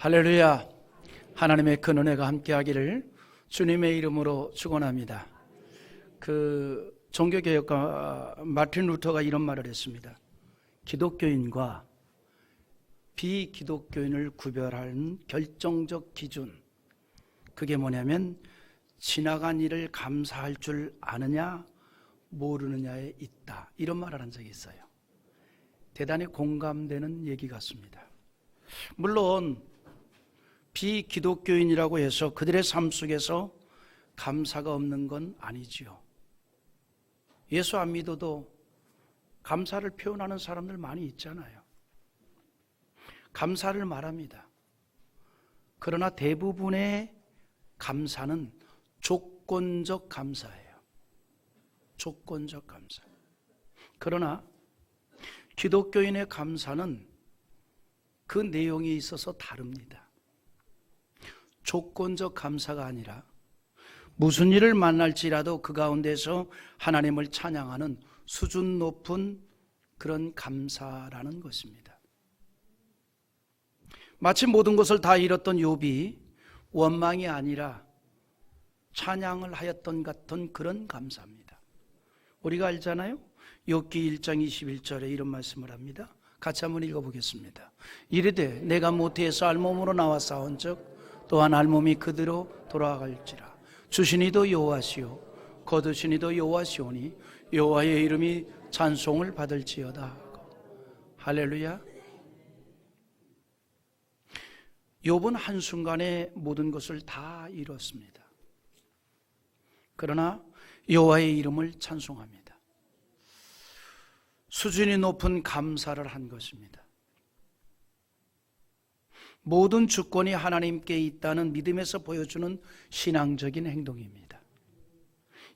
할렐루야. 하나님의 큰 은혜가 함께하기를 주님의 이름으로 축원합니다. 종교개혁가 마틴 루터가 이런 말을 했습니다. 기독교인과 비기독교인을 구별하는 결정적 기준, 그게 뭐냐면 지나간 일을 감사할 줄 아느냐 모르느냐에 있다, 이런 말을 한 적이 있어요. 대단히 공감되는 얘기 같습니다. 물론 비기독교인이라고 해서 그들의 삶 속에서 감사가 없는 건 아니지요. 예수 안 믿어도 감사를 표현하는 사람들 많이 있잖아요. 감사를 말합니다. 그러나 대부분의 감사는 조건적 감사예요. 조건적 감사. 그러나 기독교인의 감사는 그 내용이 있어서 다릅니다. 조건적 감사가 아니라 무슨 일을 만날지라도 그 가운데서 하나님을 찬양하는 수준 높은 그런 감사라는 것입니다. 마치 모든 것을 다 잃었던 욥이 원망이 아니라 찬양을 하였던 같은 그런 감사입니다. 우리가 알잖아요. 욥기 1장 21절에 이런 말씀을 합니다. 같이 한번 읽어보겠습니다. 이르되 내가 모태에서 알몸으로 나와 싸운즉 또한 알몸이 그대로 돌아갈지라. 주시니도 여호와시요 거두시니도 여호와시오니 여호와의 이름이 찬송을 받을지어다. 할렐루야. 욥은 한순간에 모든 것을 다 잃었습니다. 그러나 여호와의 이름을 찬송합니다. 수준이 높은 감사를 한 것입니다. 모든 주권이 하나님께 있다는 믿음에서 보여주는 신앙적인 행동입니다.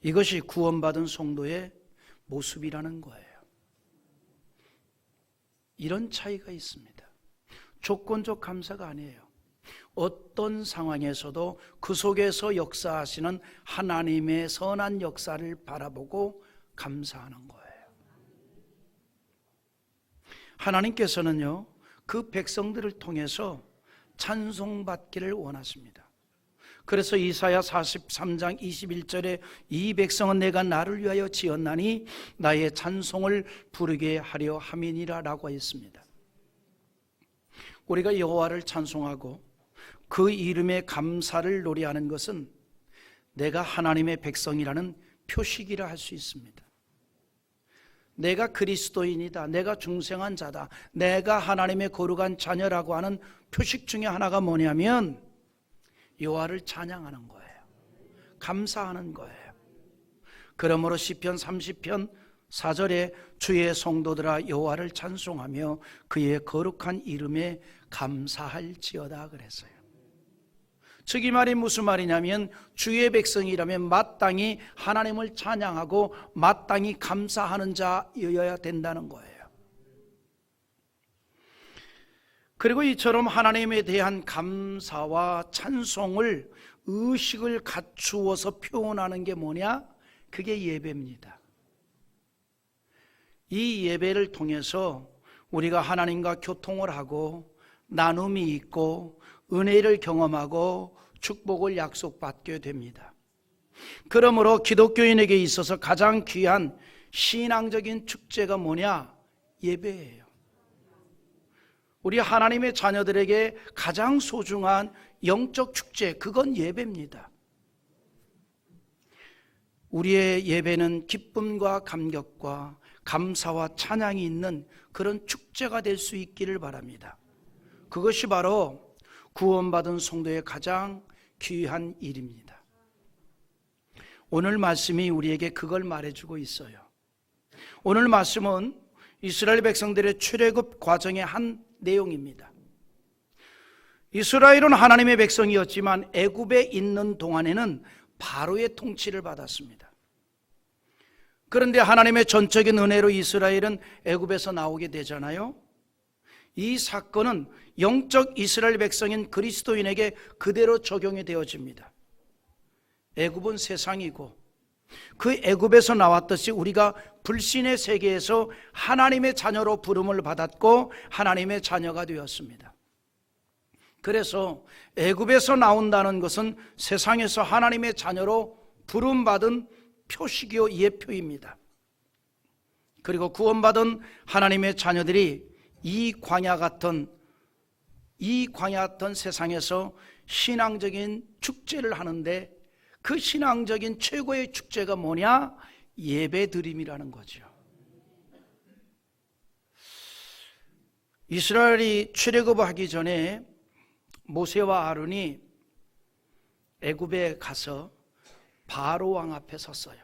이것이 구원받은 성도의 모습이라는 거예요. 이런 차이가 있습니다. 조건적 감사가 아니에요. 어떤 상황에서도 그 속에서 역사하시는 하나님의 선한 역사를 바라보고 감사하는 거예요. 하나님께서는요, 그 백성들을 통해서 찬송받기를 원하십니다. 그래서 이사야 43장 21절에 이 백성은 내가 나를 위하여 지었나니 나의 찬송을 부르게 하려 함이니라 라고 했습니다. 우리가 여호와를 찬송하고 그 이름에 감사를 노래하는 것은 내가 하나님의 백성이라는 표식이라 할 수 있습니다. 내가 그리스도인이다, 내가 중생한 자다, 내가 하나님의 거룩한 자녀라고 하는 표식 중에 하나가 뭐냐면 여호와를 찬양하는 거예요. 감사하는 거예요. 그러므로 시편 30편 4절에 주의 성도들아 여호와를 찬송하며 그의 거룩한 이름에 감사할지어다 그랬어요. 즉 이 말이 무슨 말이냐면 주의 백성이라면 마땅히 하나님을 찬양하고 마땅히 감사하는 자여야 된다는 거예요. 그리고 이처럼 하나님에 대한 감사와 찬송을 의식을 갖추어서 표현하는 게 뭐냐? 그게 예배입니다. 이 예배를 통해서 우리가 하나님과 교통을 하고 나눔이 있고 은혜를 경험하고 축복을 약속받게 됩니다. 그러므로 기독교인에게 있어서 가장 귀한 신앙적인 축제가 뭐냐? 예배예요. 우리 하나님의 자녀들에게 가장 소중한 영적 축제, 그건 예배입니다. 우리의 예배는 기쁨과 감격과 감사와 찬양이 있는 그런 축제가 될 수 있기를 바랍니다. 그것이 바로 구원받은 성도의 가장 귀한 일입니다. 오늘 말씀이 우리에게 그걸 말해주고 있어요. 오늘 말씀은 이스라엘 백성들의 출애굽 과정의 한 내용입니다. 이스라엘은 하나님의 백성이었지만 애굽에 있는 동안에는 바로의 통치를 받았습니다. 그런데 하나님의 전적인 은혜로 이스라엘은 애굽에서 나오게 되잖아요. 이 사건은 영적 이스라엘 백성인 그리스도인에게 그대로 적용이 되어집니다. 애굽은 세상이고 그 애굽에서 나왔듯이 우리가 불신의 세계에서 하나님의 자녀로 부름을 받았고 하나님의 자녀가 되었습니다. 그래서 애굽에서 나온다는 것은 세상에서 하나님의 자녀로 부름받은 표식이요 예표입니다. 그리고 구원받은 하나님의 자녀들이 이 광야 같은 세상에서 신앙적인 축제를 하는데, 그 신앙적인 최고의 축제가 뭐냐? 예배드림이라는 거죠. 이스라엘이 출애굽을 하기 전에 모세와 아론이 애굽에 가서 바로 왕 앞에 섰어요.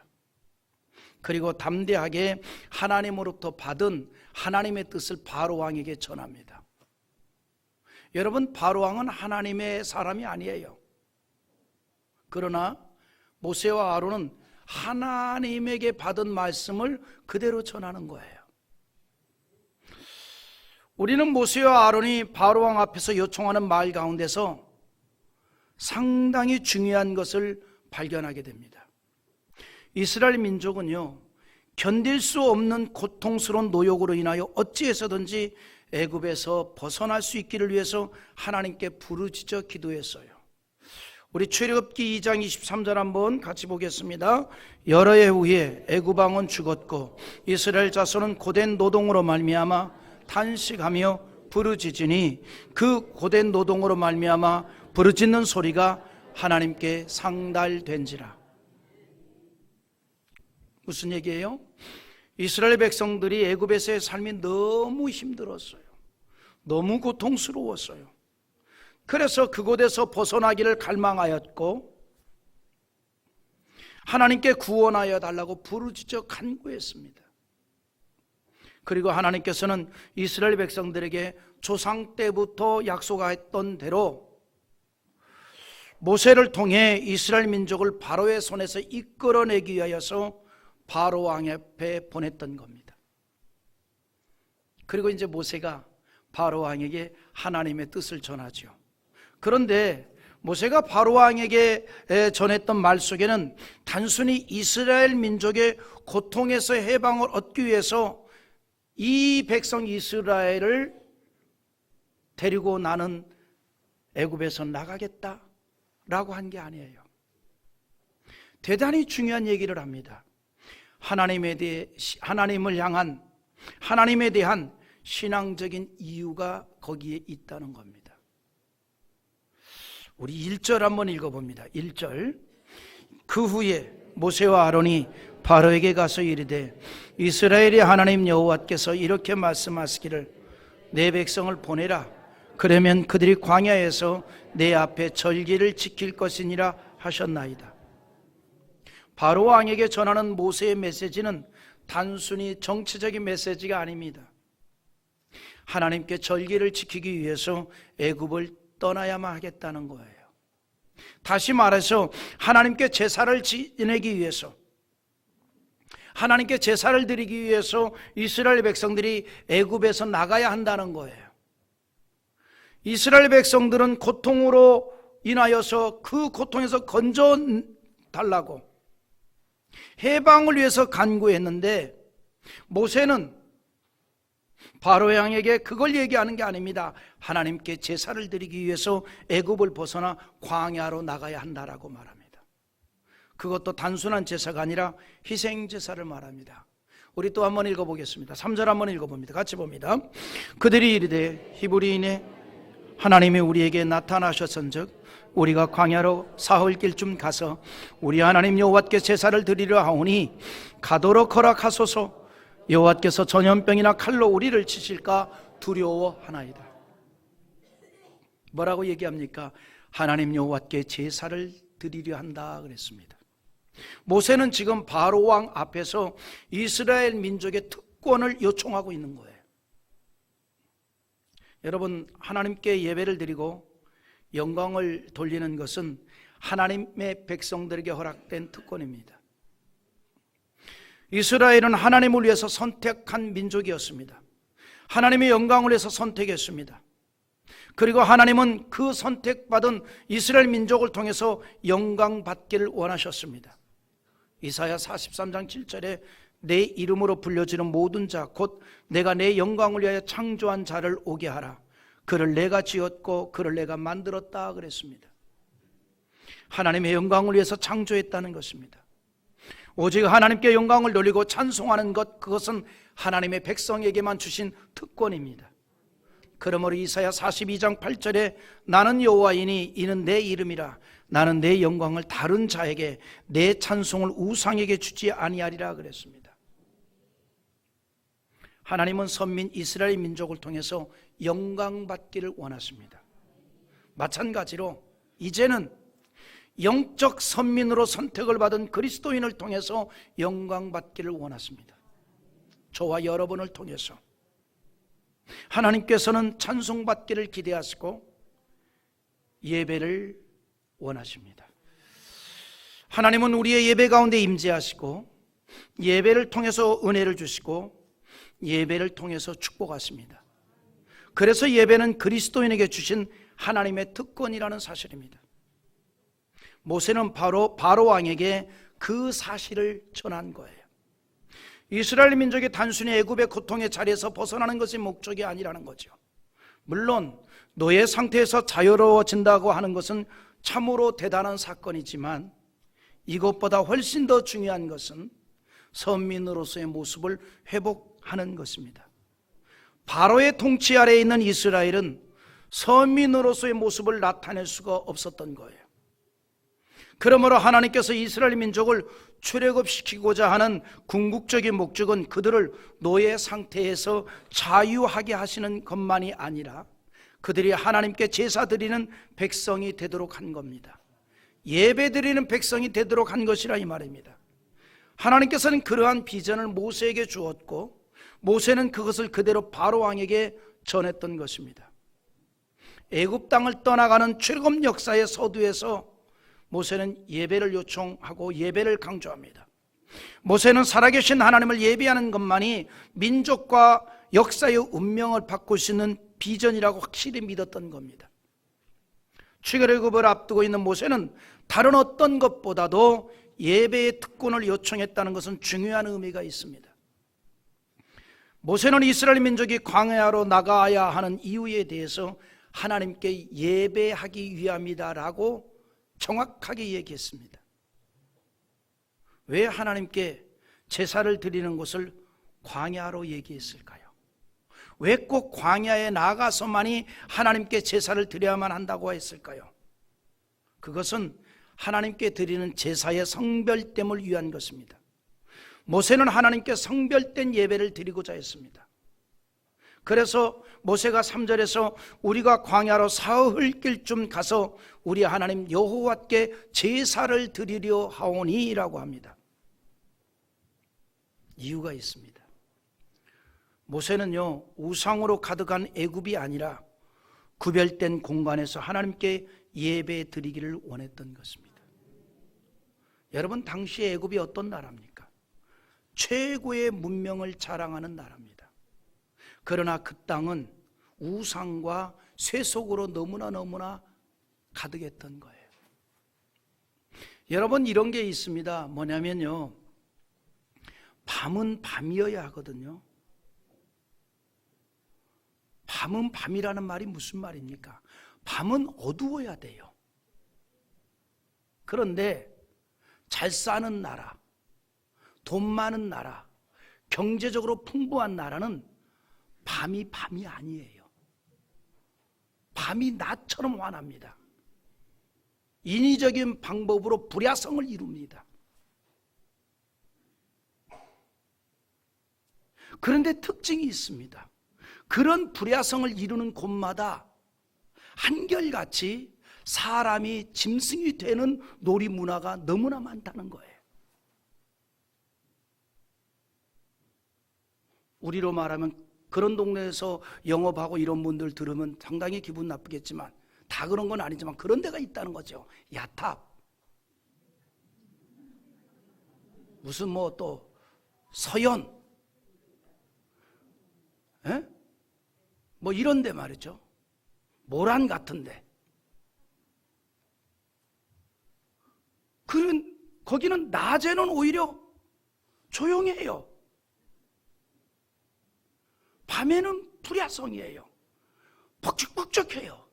그리고 담대하게 하나님으로부터 받은 하나님의 뜻을 바로 왕에게 전합니다. 여러분, 바로 왕은 하나님의 사람이 아니에요. 그러나 모세와 아론은 하나님에게 받은 말씀을 그대로 전하는 거예요. 우리는 모세와 아론이 바로 왕 앞에서 요청하는 말 가운데서 상당히 중요한 것을 발견하게 됩니다. 이스라엘 민족은요, 견딜 수 없는 고통스러운 노역으로 인하여 어찌해서든지 애굽에서 벗어날 수 있기를 위해서 하나님께 부르짖어 기도했어요. 우리 출애굽기 2장 23절 한번 같이 보겠습니다. 여러 해 후에 애굽 왕은 죽었고 이스라엘 자손은 고된 노동으로 말미암아 탄식하며 부르짖으니 그 고된 노동으로 말미암아 부르짖는 소리가 하나님께 상달된지라. 무슨 얘기예요? 이스라엘 백성들이 애굽에서의 삶이 너무 힘들었어요. 너무 고통스러웠어요. 그래서 그곳에서 벗어나기를 갈망하였고 하나님께 구원하여 달라고 부르짖어 간구했습니다. 그리고 하나님께서는 이스라엘 백성들에게 조상 때부터 약속했던 대로 모세를 통해 이스라엘 민족을 바로의 손에서 이끌어내기 위하여서 바로 왕 앞에 보냈던 겁니다. 그리고 이제 모세가 바로 왕에게 하나님의 뜻을 전하죠. 그런데 모세가 바로 왕에게 전했던 말 속에는 단순히 이스라엘 민족의 고통에서 해방을 얻기 위해서 이 백성 이스라엘을 데리고 나는 애굽에서 나가겠다라고 한 게 아니에요. 대단히 중요한 얘기를 합니다. 하나님을 향한 하나님에 대한 신앙적인 이유가 거기에 있다는 겁니다. 우리 1절 한번 읽어봅니다. 1절. 그 후에 모세와 아론이 바로에게 가서 이르되 이스라엘의 하나님 여호와께서 이렇게 말씀하시기를 내 백성을 보내라. 그러면 그들이 광야에서 내 앞에 절기를 지킬 것이니라 하셨나이다. 바로 왕에게 전하는 모세의 메시지는 단순히 정치적인 메시지가 아닙니다. 하나님께 절기를 지키기 위해서 애굽을 떠나야만 하겠다는 거예요. 다시 말해서 하나님께 제사를 지내기 위해서, 하나님께 제사를 드리기 위해서 이스라엘 백성들이 애굽에서 나가야 한다는 거예요. 이스라엘 백성들은 고통으로 인하여서 그 고통에서 건져 달라고 해방을 위해서 간구했는데 모세는 바로 왕에게 그걸 얘기하는 게 아닙니다. 하나님께 제사를 드리기 위해서 애굽을 벗어나 광야로 나가야 한다라고 말합니다. 그것도 단순한 제사가 아니라 희생 제사를 말합니다. 우리 또 한번 읽어보겠습니다. 3절 한번 읽어봅니다. 같이 봅니다. 그들이 이르되 히브리인의 하나님이 우리에게 나타나셨은즉 우리가 광야로 사흘 길쯤 가서 우리 하나님 여호와께 제사를 드리려 하오니 가도록 허락하소서. 여호와께서 전염병이나 칼로 우리를 치실까 두려워하나이다. 뭐라고 얘기합니까? 하나님 여호와께 제사를 드리려 한다 그랬습니다. 모세는 지금 바로 왕 앞에서 이스라엘 민족의 특권을 요청하고 있는 거예요. 여러분, 하나님께 예배를 드리고 영광을 돌리는 것은 하나님의 백성들에게 허락된 특권입니다. 이스라엘은 하나님을 위해서 선택한 민족이었습니다. 하나님의 영광을 위해서 선택했습니다. 그리고 하나님은 그 선택받은 이스라엘 민족을 통해서 영광 받기를 원하셨습니다. 이사야 43장 7절에 내 이름으로 불려지는 모든 자 곧 내가 내 영광을 위하여 창조한 자를 오게 하라. 그를 내가 지었고 그를 내가 만들었다 그랬습니다. 하나님의 영광을 위해서 창조했다는 것입니다. 오직 하나님께 영광을 돌리고 찬송하는 것, 그것은 하나님의 백성에게만 주신 특권입니다. 그러므로 이사야 42장 8절에 나는 여호와이니 이는 내 이름이라 나는 내 영광을 다른 자에게 내 찬송을 우상에게 주지 아니하리라 그랬습니다. 하나님은 선민 이스라엘 민족을 통해서 영광받기를 원하십니다. 마찬가지로 이제는 영적 선민으로 선택을 받은 그리스도인을 통해서 영광받기를 원하십니다. 저와 여러분을 통해서 하나님께서는 찬송받기를 기대하시고 예배를 원하십니다. 하나님은 우리의 예배 가운데 임재하시고 예배를 통해서 은혜를 주시고 예배를 통해서 축복하십니다. 그래서 예배는 그리스도인에게 주신 하나님의 특권이라는 사실입니다. 모세는 바로 왕에게 그 사실을 전한 거예요. 이스라엘 민족이 단순히 애굽의 고통의 자리에서 벗어나는 것이 목적이 아니라는 거죠. 물론 노예 상태에서 자유로워진다고 하는 것은 참으로 대단한 사건이지만 이것보다 훨씬 더 중요한 것은 선민으로서의 모습을 회복하는 것입니다. 바로의 통치 아래에 있는 이스라엘은 선민으로서의 모습을 나타낼 수가 없었던 거예요. 그러므로 하나님께서 이스라엘 민족을 출애굽시키고자 하는 궁극적인 목적은 그들을 노예 상태에서 자유하게 하시는 것만이 아니라 그들이 하나님께 제사 드리는 백성이 되도록 한 겁니다. 예배 드리는 백성이 되도록 한 것이라 이 말입니다. 하나님께서는 그러한 비전을 모세에게 주었고 모세는 그것을 그대로 바로 왕에게 전했던 것입니다. 애굽 땅을 떠나가는 출애굽 역사의 서두에서 모세는 예배를 요청하고 예배를 강조합니다. 모세는 살아계신 하나님을 예배하는 것만이 민족과 역사의 운명을 바꿀 수 있는 비전이라고 확실히 믿었던 겁니다. 출애굽을 앞두고 있는 모세는 다른 어떤 것보다도 예배의 특권을 요청했다는 것은 중요한 의미가 있습니다. 모세는 이스라엘 민족이 광야로 나가야 하는 이유에 대해서 하나님께 예배하기 위함이다라고 정확하게 얘기했습니다. 왜 하나님께 제사를 드리는 것을 광야로 얘기했을까요? 왜 꼭 광야에 나가서만이 하나님께 제사를 드려야만 한다고 했을까요? 그것은 하나님께 드리는 제사의 성별됨을 위한 것입니다. 모세는 하나님께 성별된 예배를 드리고자 했습니다. 그래서 모세가 3절에서 우리가 광야로 사흘길쯤 가서 우리 하나님 여호와께 제사를 드리려 하오니 라고 합니다. 이유가 있습니다. 모세는요, 우상으로 가득한 애굽이 아니라 구별된 공간에서 하나님께 예배 드리기를 원했던 것입니다. 여러분, 당시 애굽이 어떤 나라입니까? 최고의 문명을 자랑하는 나라입니다. 그러나 그 땅은 우상과 세속으로 너무나 가득했던 거예요. 여러분, 이런 게 있습니다. 뭐냐면요, 밤은 밤이어야 하거든요. 밤은 밤이라는 말이 무슨 말입니까? 밤은 어두워야 돼요. 그런데 잘 사는 나라, 돈 많은 나라, 경제적으로 풍부한 나라는 밤이 아니에요. 밤이 낮처럼 환합니다. 인위적인 방법으로 불야성을 이룹니다. 그런데 특징이 있습니다. 그런 불야성을 이루는 곳마다 한결같이 사람이 짐승이 되는 놀이 문화가 너무나 많다는 거예요. 우리로 말하면 그런 동네에서 영업하고 이런 분들 들으면 상당히 기분 나쁘겠지만, 다 그런 건 아니지만 그런 데가 있다는 거죠. 야탑, 무슨 뭐 또 서연, 뭐 이런 데 말이죠. 모란 같은 데. 거기는 낮에는 오히려 조용해요. 밤에는 불야성이에요. 벅적벅적해요.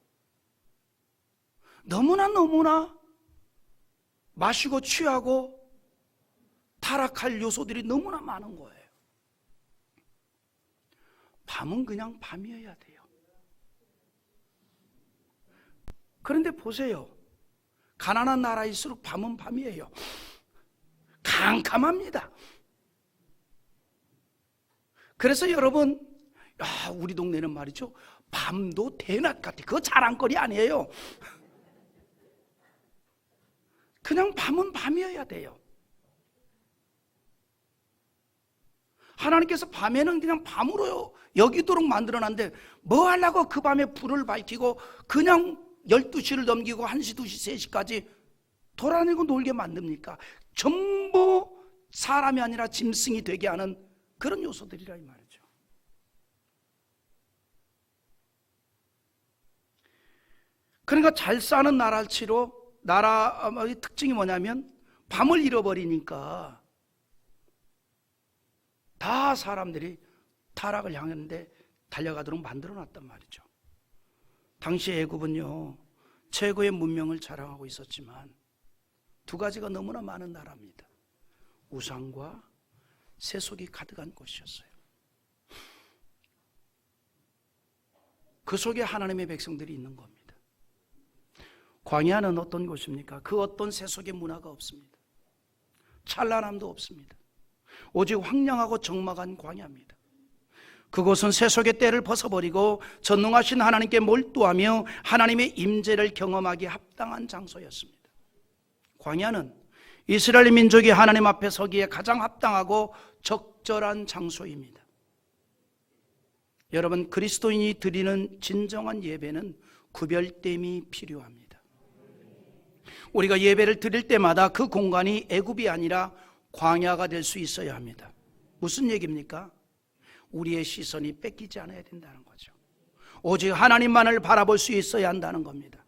너무나 마시고 취하고 타락할 요소들이 너무나 많은 거예요. 밤은 그냥 밤이어야 돼요. 그런데 보세요. 가난한 나라일수록 밤은 밤이에요. 캄캄합니다. 그래서 여러분, 우리 동네는 말이죠, 밤도 대낮 같아. 그거 자랑거리 아니에요. 그냥 밤은 밤이어야 돼요. 하나님께서 밤에는 그냥 밤으로 여기도록 만들어놨는데 뭐 하려고 그 밤에 불을 밝히고 그냥 12시를 넘기고 1시, 2시, 3시까지 돌아다니고 놀게 만듭니까? 전부 사람이 아니라 짐승이 되게 하는 그런 요소들이라 이 말이죠. 그러니까 잘 사는 나라의 특징이 뭐냐면 밤을 잃어버리니까 다 사람들이 타락을 향했는데 달려가도록 만들어놨단 말이죠. 당시 애굽은요, 최고의 문명을 자랑하고 있었지만 두 가지가 너무나 많은 나라입니다. 우상과 세속이 가득한 곳이었어요. 그 속에 하나님의 백성들이 있는 겁니다. 광야는 어떤 곳입니까? 그 어떤 세속의 문화가 없습니다. 찬란함도 없습니다. 오직 황량하고 적막한 광야입니다. 그곳은 세속의 때를 벗어버리고 전능하신 하나님께 몰두하며 하나님의 임재를 경험하기에 합당한 장소였습니다. 광야는 이스라엘 민족이 하나님 앞에 서기에 가장 합당하고 적절한 장소입니다. 여러분, 그리스도인이 드리는 진정한 예배는 구별됨이 필요합니다. 우리가 예배를 드릴 때마다 그 공간이 애굽이 아니라 광야가 될 수 있어야 합니다. 무슨 얘기입니까? 우리의 시선이 뺏기지 않아야 된다는 거죠. 오직 하나님만을 바라볼 수 있어야 한다는 겁니다.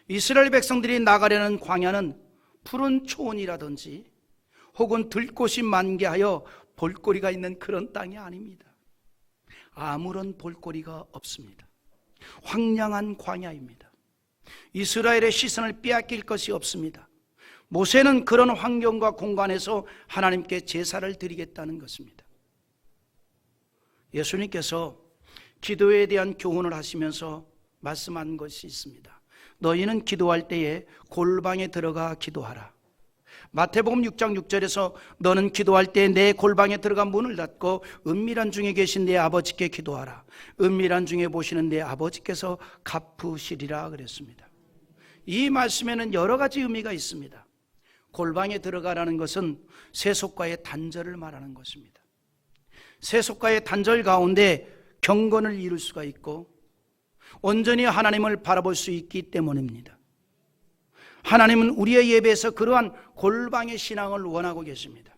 이스라엘 백성들이 나가려는 광야는 푸른 초원이라든지 혹은 들꽃이 만개하여 볼거리가 있는 그런 땅이 아닙니다. 아무런 볼거리가 없습니다. 황량한 광야입니다. 이스라엘의 시선을 빼앗길 것이 없습니다. 모세는 그런 환경과 공간에서 하나님께 제사를 드리겠다는 것입니다. 예수님께서 기도에 대한 교훈을 하시면서 말씀한 것이 있습니다. 너희는 기도할 때에 골방에 들어가 기도하라. 마태복음 6장 6절에서 너는 기도할 때 내 골방에 들어가 문을 닫고 은밀한 중에 계신 내 아버지께 기도하라. 은밀한 중에 보시는 내 아버지께서 갚으시리라 그랬습니다. 이 말씀에는 여러 가지 의미가 있습니다. 골방에 들어가라는 것은 세속과의 단절을 말하는 것입니다. 세속과의 단절 가운데 경건을 이룰 수가 있고 온전히 하나님을 바라볼 수 있기 때문입니다. 하나님은 우리의 예배에서 그러한 골방의 신앙을 원하고 계십니다.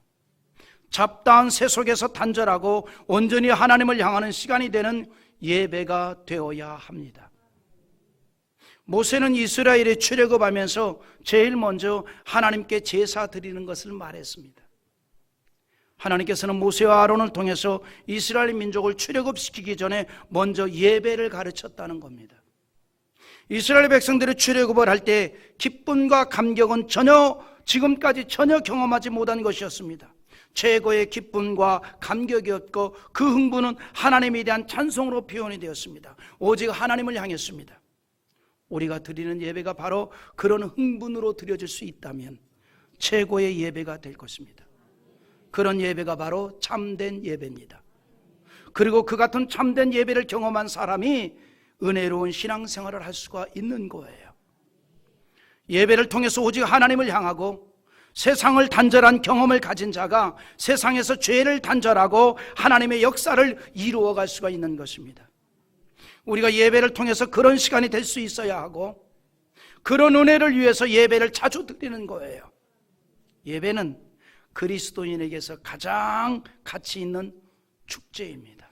잡다한 세속에서 단절하고 온전히 하나님을 향하는 시간이 되는 예배가 되어야 합니다. 모세는 이스라엘에 출애굽하면서 제일 먼저 하나님께 제사 드리는 것을 말했습니다. 하나님께서는 모세와 아론을 통해서 이스라엘 민족을 출애굽시키기 전에 먼저 예배를 가르쳤다는 겁니다. 이스라엘 백성들이 출애굽을 할 때 기쁨과 감격은 지금까지 전혀 경험하지 못한 것이었습니다. 최고의 기쁨과 감격이었고 그 흥분은 하나님에 대한 찬송으로 표현이 되었습니다. 오직 하나님을 향했습니다. 우리가 드리는 예배가 바로 그런 흥분으로 드려질 수 있다면 최고의 예배가 될 것입니다. 그런 예배가 바로 참된 예배입니다. 그리고 그 같은 참된 예배를 경험한 사람이 은혜로운 신앙생활을 할 수가 있는 거예요. 예배를 통해서 오직 하나님을 향하고 세상을 단절한 경험을 가진 자가 세상에서 죄를 단절하고 하나님의 역사를 이루어갈 수가 있는 것입니다. 우리가 예배를 통해서 그런 시간이 될 수 있어야 하고 그런 은혜를 위해서 예배를 자주 드리는 거예요. 예배는 그리스도인에게서 가장 가치 있는 축제입니다.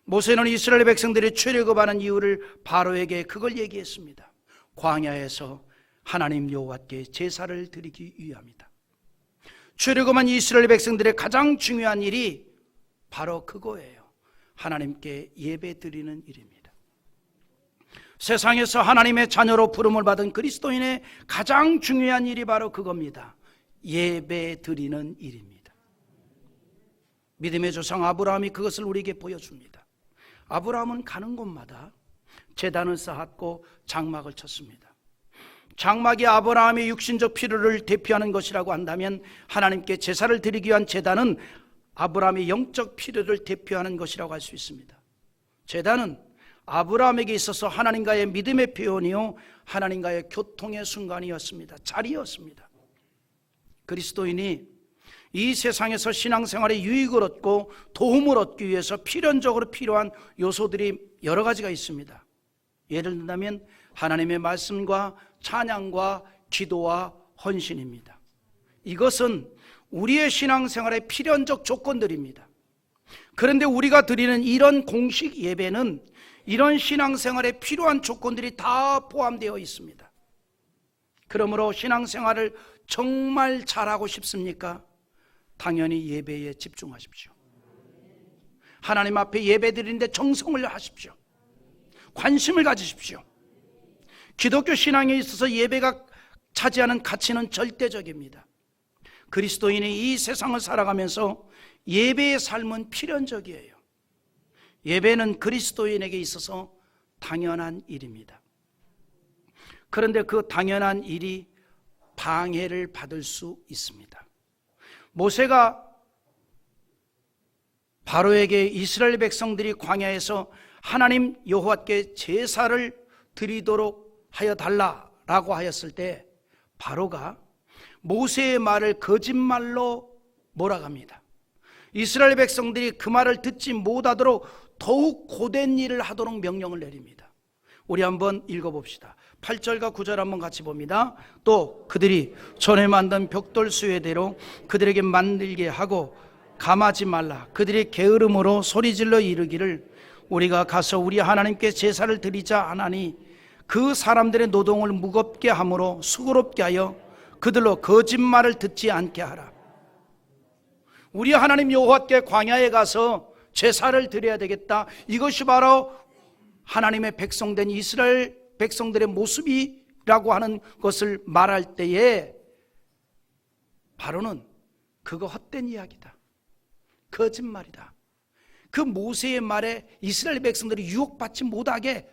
모세는 이스라엘 백성들이 출애굽하는 이유를 바로에게 그걸 얘기했습니다. 광야에서 하나님 여호와께 제사를 드리기 위함이다. 출애굽한 이스라엘 백성들의 가장 중요한 일이 바로 그거예요. 하나님께 예배 드리는 일입니다. 세상에서 하나님의 자녀로 부름을 받은 그리스도인의 가장 중요한 일이 바로 그겁니다. 예배 드리는 일입니다. 믿음의 조상 아브라함이 그것을 우리에게 보여줍니다. 아브라함은 가는 곳마다 제단을 쌓았고 장막을 쳤습니다. 장막이 아브라함의 육신적 필요를 대표하는 것이라고 한다면 하나님께 제사를 드리기 위한 제단은 아브라함의 영적 필요를 대표하는 것이라고 할 수 있습니다. 제단은 아브라함에게 있어서 하나님과의 믿음의 표현이요 하나님과의 교통의 순간이었습니다. 자리였습니다. 그리스도인이 이 세상에서 신앙생활에 유익을 얻고 도움을 얻기 위해서 필연적으로 필요한 요소들이 여러 가지가 있습니다. 예를 든다면 하나님의 말씀과 찬양과 기도와 헌신입니다. 이것은 우리의 신앙생활의 필연적 조건들입니다. 그런데 우리가 드리는 이런 공식 예배는 이런 신앙생활에 필요한 조건들이 다 포함되어 있습니다. 그러므로 신앙생활을 정말 잘하고 싶습니까? 당연히 예배에 집중하십시오. 하나님 앞에 예배 드리는데 정성을 하십시오. 관심을 가지십시오. 기독교 신앙에 있어서 예배가 차지하는 가치는 절대적입니다. 그리스도인이 이 세상을 살아가면서 예배의 삶은 필연적이에요. 예배는 그리스도인에게 있어서 당연한 일입니다. 그런데 그 당연한 일이 방해를 받을 수 있습니다. 모세가 바로에게 이스라엘 백성들이 광야에서 하나님 여호와께 제사를 드리도록 하여 달라라고 하였을 때 바로가 모세의 말을 거짓말로 몰아갑니다. 이스라엘 백성들이 그 말을 듣지 못하도록 더욱 고된 일을 하도록 명령을 내립니다. 우리 한번 읽어봅시다. 8절과 9절 한번 같이 봅니다. 또 그들이 전에 만든 벽돌 수레대로 그들에게 만들게 하고 감하지 말라. 그들이 게으름으로 소리질러 이르기를 우리가 가서 우리 하나님께 제사를 드리자 하나니 그 사람들의 노동을 무겁게 함으로 수고롭게 하여 그들로 거짓말을 듣지 않게 하라. 우리 하나님 여호와께 광야에 가서 제사를 드려야 되겠다. 이것이 바로 하나님의 백성된 이스라엘 백성들의 모습이라고 하는 것을 말할 때에 바로는 그거 헛된 이야기다, 거짓말이다. 그 모세의 말에 이스라엘 백성들이 유혹받지 못하게,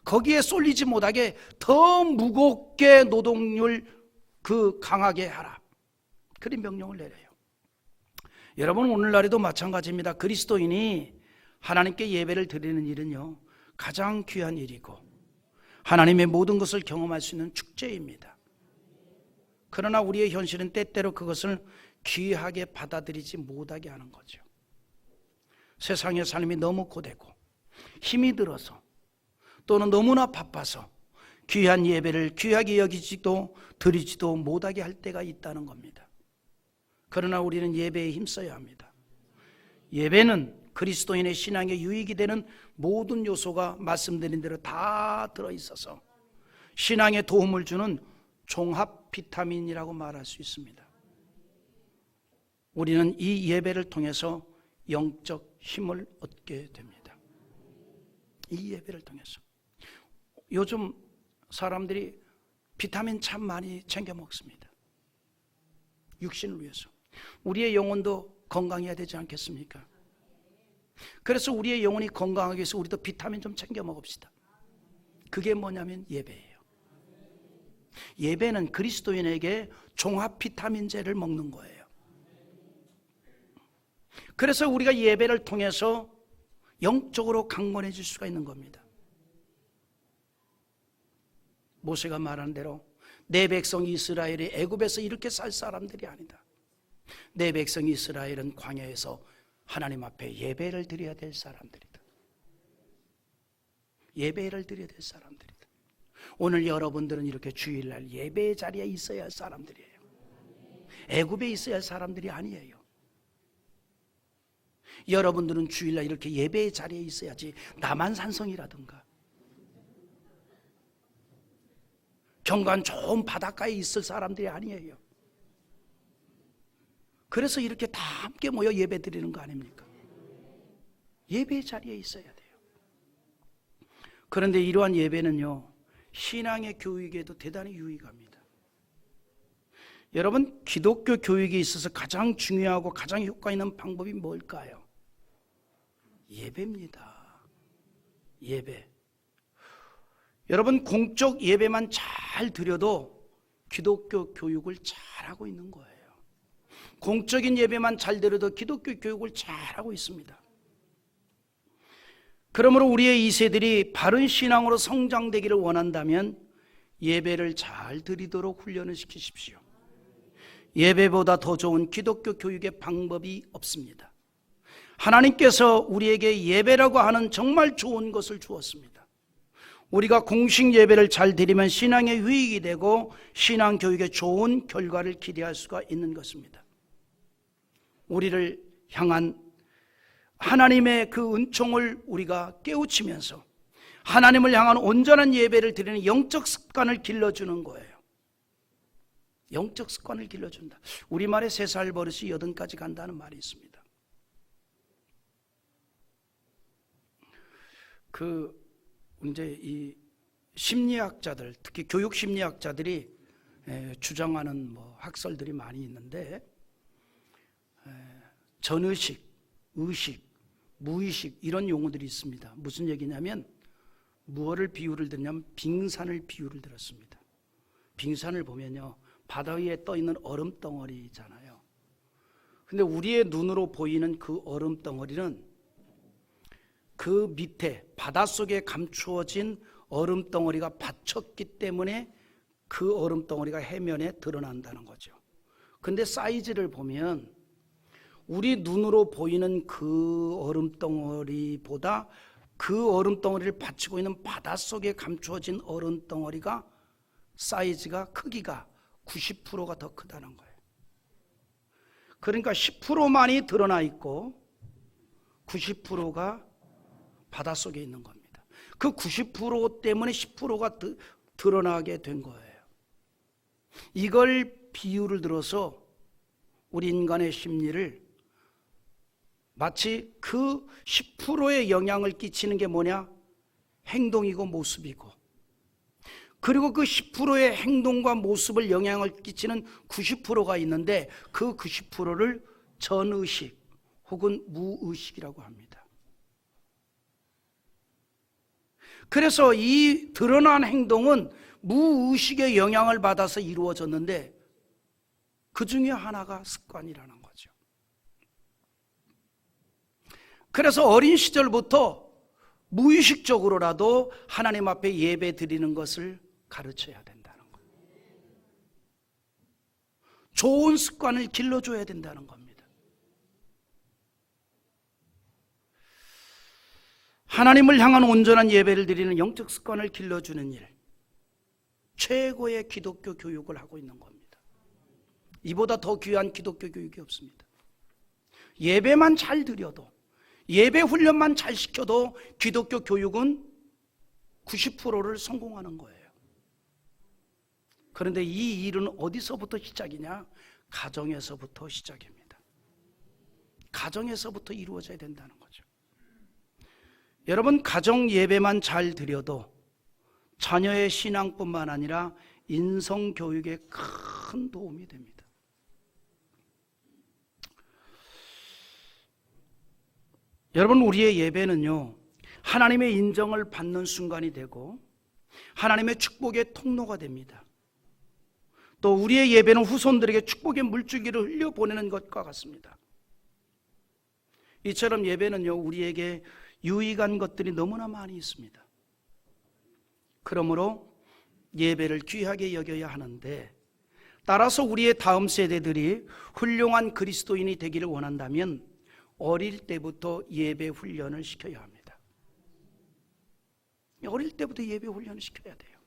거기에 쏠리지 못하게 더 무겁게 노동률 강하게 하라. 그런 명령을 내려요. 여러분, 오늘날에도 마찬가지입니다. 그리스도인이 하나님께 예배를 드리는 일은요 가장 귀한 일이고 하나님의 모든 것을 경험할 수 있는 축제입니다. 그러나 우리의 현실은 때때로 그것을 귀하게 받아들이지 못하게 하는 거죠. 세상의 삶이 너무 고되고 힘이 들어서 또는 너무나 바빠서 귀한 예배를 귀하게 여기지도 드리지도 못하게 할 때가 있다는 겁니다. 그러나 우리는 예배에 힘써야 합니다. 예배는 그리스도인의 신앙에 유익이 되는 모든 요소가 말씀드린 대로 다 들어있어서 신앙에 도움을 주는 종합 비타민이라고 말할 수 있습니다. 우리는 이 예배를 통해서 영적 힘을 얻게 됩니다. 이 예배를 통해서. 요즘 사람들이 비타민 참 많이 챙겨 먹습니다. 육신을 위해서. 우리의 영혼도 건강해야 되지 않겠습니까? 그래서 우리의 영혼이 건강하기 위해서 우리도 비타민 좀 챙겨 먹읍시다. 그게 뭐냐면 예배예요. 예배는 그리스도인에게 종합 비타민제를 먹는 거예요. 그래서 우리가 예배를 통해서 영적으로 강건해질 수가 있는 겁니다. 모세가 말한 대로 내 백성 이스라엘이 애굽에서 이렇게 살 사람들이 아니다. 내 백성 이스라엘은 광야에서 하나님 앞에 예배를 드려야 될 사람들이다. 예배를 드려야 될 사람들이다. 오늘 여러분들은 이렇게 주일날 예배의 자리에 있어야 할 사람들이에요. 애굽에 있어야 할 사람들이 아니에요. 여러분들은 주일날 이렇게 예배의 자리에 있어야지 남한산성이라든가 경관 좋은 바닷가에 있을 사람들이 아니에요. 그래서 이렇게 다 함께 모여 예배 드리는 거 아닙니까? 예배 자리에 있어야 돼요. 그런데 이러한 예배는요, 신앙의 교육에도 대단히 유익합니다. 여러분, 기독교 교육에 있어서 가장 중요하고 가장 효과 있는 방법이 뭘까요? 예배입니다. 예배. 여러분, 공적 예배만 잘 드려도 기독교 교육을 잘하고 있는 거예요. 공적인 예배만 잘 드려도 기독교 교육을 잘하고 있습니다. 그러므로 우리의 2세들이 바른 신앙으로 성장되기를 원한다면 예배를 잘 드리도록 훈련을 시키십시오. 예배보다 더 좋은 기독교 교육의 방법이 없습니다. 하나님께서 우리에게 예배라고 하는 정말 좋은 것을 주었습니다. 우리가 공식 예배를 잘 드리면 신앙의 유익이 되고 신앙 교육에 좋은 결과를 기대할 수가 있는 것입니다. 우리를 향한 하나님의 그 은총을 우리가 깨우치면서 하나님을 향한 온전한 예배를 드리는 영적 습관을 길러주는 거예요. 영적 습관을 길러준다. 우리말에 3살 버릇이 80까지 간다는 말이 있습니다. 이제 이 심리학자들, 특히 교육 심리학자들이 주장하는 학설들이 많이 있는데, 전의식, 의식, 무의식 이런 용어들이 있습니다. 무슨 얘기냐면 무엇을 비유를 드냐면 빙산을 비유를 들었습니다. 빙산을 보면요, 바다 위에 떠 있는 얼음 덩어리잖아요. 근데 우리의 눈으로 보이는 그 얼음 덩어리는 그 밑에 바닷속에 감추어진 얼음 덩어리가 받쳤기 때문에 그 얼음 덩어리가 해면에 드러난다는 거죠. 근데 사이즈를 보면 우리 눈으로 보이는 그 얼음 덩어리보다 그 얼음 덩어리를 받치고 있는 바닷속에 감추어진 얼음 덩어리가 사이즈가, 크기가 90%가 더 크다는 거예요. 그러니까 10%만이 드러나 있고 90%가 바닷속에 있는 겁니다. 그 90% 때문에 10%가 드러나게 된 거예요. 이걸 비유를 들어서 우리 인간의 심리를 마치 그 10%의 영향을 끼치는 게 뭐냐? 행동이고 모습이고, 그리고 그 10%의 행동과 모습을 영향을 끼치는 90%가 있는데 그 90%를 전의식 혹은 무의식이라고 합니다. 그래서 이 드러난 행동은 무의식의 영향을 받아서 이루어졌는데 그 중에 하나가 습관이라는 거죠. 그래서 어린 시절부터 무의식적으로라도 하나님 앞에 예배 드리는 것을 가르쳐야 된다는 거예요. 좋은 습관을 길러줘야 된다는 겁니다. 하나님을 향한 온전한 예배를 드리는 영적 습관을 길러주는 일, 최고의 기독교 교육을 하고 있는 겁니다. 이보다 더 귀한 기독교 교육이 없습니다. 예배만 잘 드려도, 예배 훈련만 잘 시켜도 기독교 교육은 90%를 성공하는 거예요. 그런데 이 일은 어디서부터 시작이냐? 가정에서부터 시작입니다. 가정에서부터 이루어져야 된다는 거죠. 여러분, 가정 예배만 잘 드려도 자녀의 신앙뿐만 아니라 인성 교육에 큰 도움이 됩니다. 여러분, 우리의 예배는요, 하나님의 인정을 받는 순간이 되고 하나님의 축복의 통로가 됩니다. 또 우리의 예배는 후손들에게 축복의 물줄기를 흘려보내는 것과 같습니다. 이처럼 예배는요, 우리에게 유익한 것들이 너무나 많이 있습니다. 그러므로 예배를 귀하게 여겨야 하는데, 따라서 우리의 다음 세대들이 훌륭한 그리스도인이 되기를 원한다면 어릴 때부터 예배 훈련을 시켜야 합니다. 어릴 때부터 예배 훈련을 시켜야 돼요.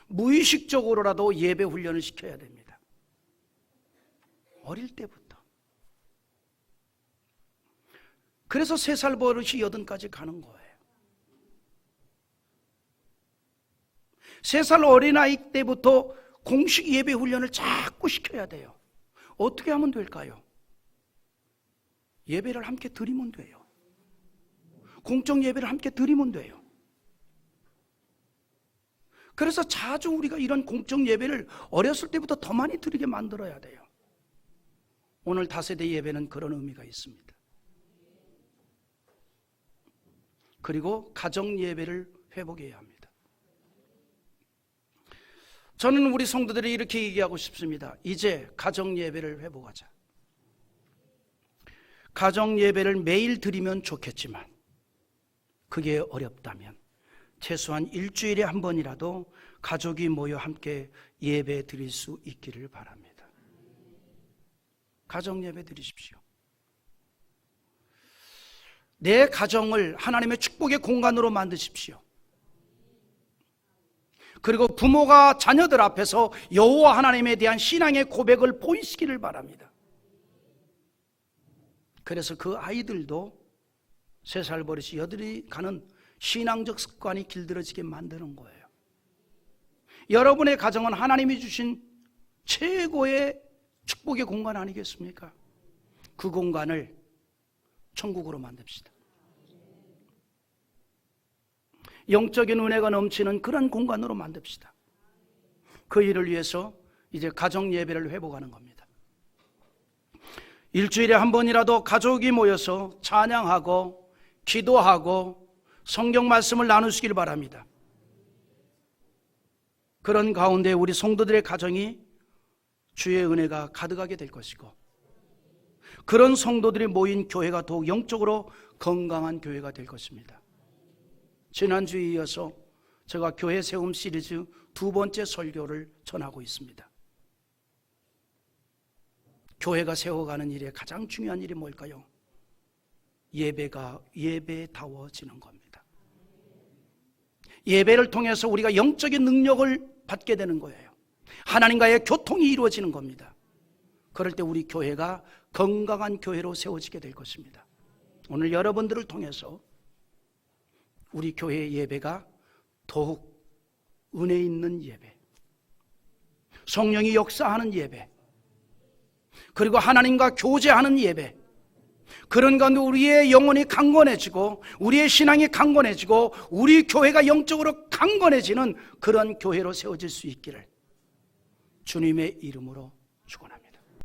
무의식적으로라도 예배 훈련을 시켜야 됩니다. 어릴 때부터. 그래서 3살 버릇이 80까지 가는 거예요. 3살 어린아이 때부터 공식 예배 훈련을 자꾸 시켜야 돼요. 어떻게 하면 될까요? 예배를 함께 드리면 돼요. 공적 예배를 함께 드리면 돼요. 그래서 자주 우리가 이런 공적 예배를 어렸을 때부터 더 많이 드리게 만들어야 돼요. 오늘 다세대 예배는 그런 의미가 있습니다. 그리고 가정 예배를 회복해야 합니다. 저는 우리 성도들이 이렇게 얘기하고 싶습니다. 이제 가정 예배를 회복하자. 가정 예배를 매일 드리면 좋겠지만 그게 어렵다면 최소한 일주일에 한 번이라도 가족이 모여 함께 예배 드릴 수 있기를 바랍니다. 가정 예배 드리십시오. 내 가정을 하나님의 축복의 공간으로 만드십시오. 그리고 부모가 자녀들 앞에서 여호와 하나님에 대한 신앙의 고백을 보이시기를 바랍니다. 그래서 그 아이들도 3살 버릇이 여들이 가는 신앙적 습관이 길들어지게 만드는 거예요. 여러분의 가정은 하나님이 주신 최고의 축복의 공간 아니겠습니까? 그 공간을 천국으로 만듭시다. 영적인 은혜가 넘치는 그런 공간으로 만듭시다. 그 일을 위해서 이제 가정 예배를 회복하는 겁니다. 일주일에 한 번이라도 가족이 모여서 찬양하고 기도하고 성경 말씀을 나누시길 바랍니다. 그런 가운데 우리 성도들의 가정이 주의 은혜가 가득하게 될 것이고 그런 성도들이 모인 교회가 더욱 영적으로 건강한 교회가 될 것입니다. 지난주에 이어서 제가 교회 세움 시리즈 2번째 설교를 전하고 있습니다. 교회가 세워가는 일에 가장 중요한 일이 뭘까요? 예배가 예배다워지는 겁니다. 예배를 통해서 우리가 영적인 능력을 받게 되는 거예요. 하나님과의 교통이 이루어지는 겁니다. 그럴 때 우리 교회가 건강한 교회로 세워지게 될 것입니다. 오늘 여러분들을 통해서 우리 교회의 예배가 더욱 은혜 있는 예배, 성령이 역사하는 예배, 그리고 하나님과 교제하는 예배, 그런 가운데 우리의 영혼이 강건해지고 우리의 신앙이 강건해지고 우리 교회가 영적으로 강건해지는 그런 교회로 세워질 수 있기를 주님의 이름으로 축원합니다.